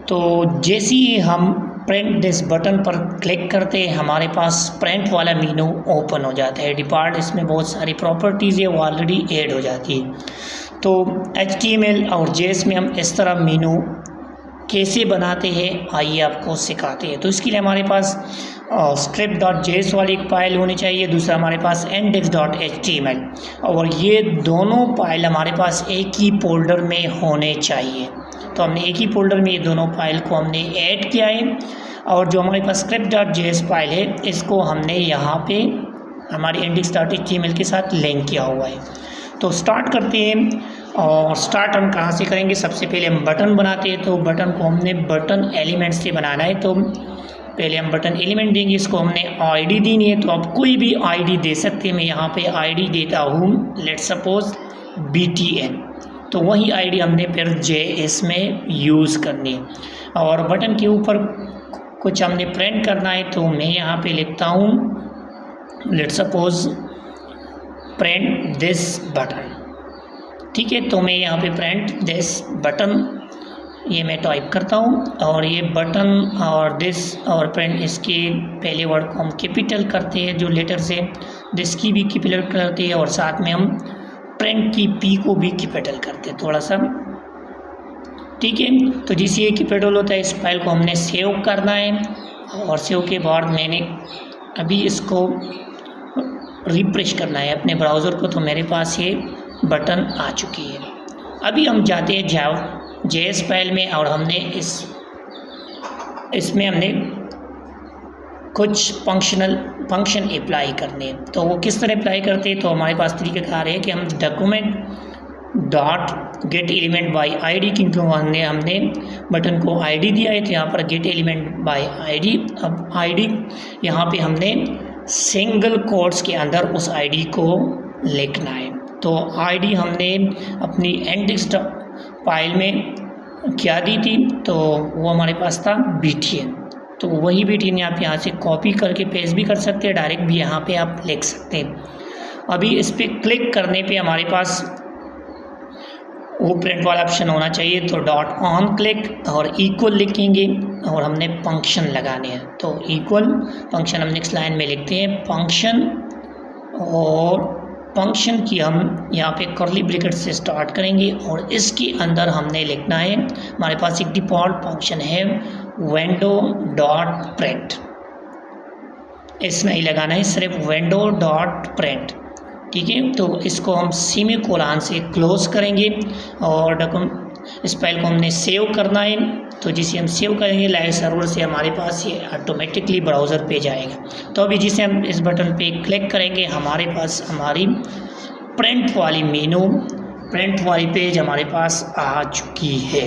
तो जैसे ही हम प्रिंट दिस बटन पर क्लिक करते हैं हमारे पास प्रिंट वाला मेनू ओपन हो जाता है। डिपार्ट इसमें बहुत सारी प्रॉपर्टीज़ है वो ऑलरेडी ऐड हो जाती है। तो HTML और JS में हम इस तरह मेनू कैसे बनाते हैं आइए आपको सिखाते हैं। तो इसके लिए हमारे पास script.js वाली एक फाइल होनी चाहिए, दूसरा हमारे पास index.html, और ये दोनों फाइल हमारे पास एक ही फोल्डर में होने चाहिए। तो हमने एक ही फोल्डर में ये दोनों फाइल को हमने ऐड किया है, और जो हमारे पास script.js फाइल है इसको हमने यहाँ पे हमारी index.html के साथ लिंक किया हुआ है। तो स्टार्ट करते हैं, और स्टार्ट हम कहाँ से करेंगे। सबसे पहले हम बटन बनाते हैं, तो बटन को हमने बटन एलिमेंट से बनाना है। तो पहले हम बटन एलिमेंट देंगे, इसको हमने ID देनी है। तो आप कोई भी ID दे सकते हैं। मैं यहाँ पे ID देता हूँ लेट्स सपोज BTN, तो वही ID हमने फिर JS में यूज़ करनी है। और बटन के ऊपर कुछ हमने प्रिंट करना है, तो मैं यहाँ पे लिखता हूँ let's suppose print this button, ठीक है। तो मैं यहाँ पे प्रिंट दिस बटन ये मैं टाइप करता हूँ, और ये बटन और दिस और प्रिंट इसके पहले वर्ड को हम कैपिटल करते हैं, जो लेटर्स है दिस की भी कैपिटल करते हैं, और साथ में हम प्रिंट की P को भी कैपिटल करते हैं थोड़ा सा, ठीक है। तो जिससे ये कैपिटल होता है इस फाइल को हमने सेव करना है, और सेव के बाद मैंने अभी इसको रिफ्रेश करना है अपने ब्राउज़र को, तो मेरे पास ये बटन आ चुकी है। अभी हम जाते हैं JS फाइल में, और हमने इसमें हमने कुछ फंक्शन अप्लाई करने हैं। तो वो किस तरह अप्लाई करते हैं, तो हमारे पास तरीक़ाकार है कि हम document dot gate element by ID, क्योंकि हमने बटन को ID दिया है, तो यहाँ पर गेट एलिमेंट बाई ID। अब ID यहाँ पे हमने सिंगल कोट्स के अंदर उस ID को लिखना है। तो ID हमने अपनी इंडेक्स फाइल में क्या दी थी, तो वो हमारे पास था BTN। तो वही BTN आप यहाँ से कॉपी करके पेस्ट भी कर सकते हैं, डायरेक्ट भी यहाँ पे आप लिख सकते हैं। अभी इस पर क्लिक करने पे हमारे पास वो प्रिंट वाला ऑप्शन होना चाहिए। तो डॉट ऑन क्लिक और इक्वल लिखेंगे, और हमने फंक्शन लगाने हैं। तो इक्वल फंक्शन हम नेक्स्ट लाइन में लिखते हैं फंक्शन, और फंक्शन की हम यहाँ पे कर्ली ब्रैकेट से स्टार्ट करेंगे, और इसके अंदर हमने लिखना है हमारे पास एक डिफ़ॉल्ट फंक्शन है विंडो डॉट प्रिंट, इसमें ही लगाना है सिर्फ विंडो डॉट प्रिंट, ठीक है। तो इसको हम सेमीकोलन से क्लोज करेंगे, और इस फाइल को हमने सेव करना है। तो जिसे हम सेव करेंगे लाइव सर्वर से हमारे पास ये ऑटोमेटिकली ब्राउज़र पे जाएगा। तो अभी जिसे हम इस बटन पे क्लिक करेंगे हमारे पास हमारी प्रिंट वाली पेज हमारे पास आ चुकी है।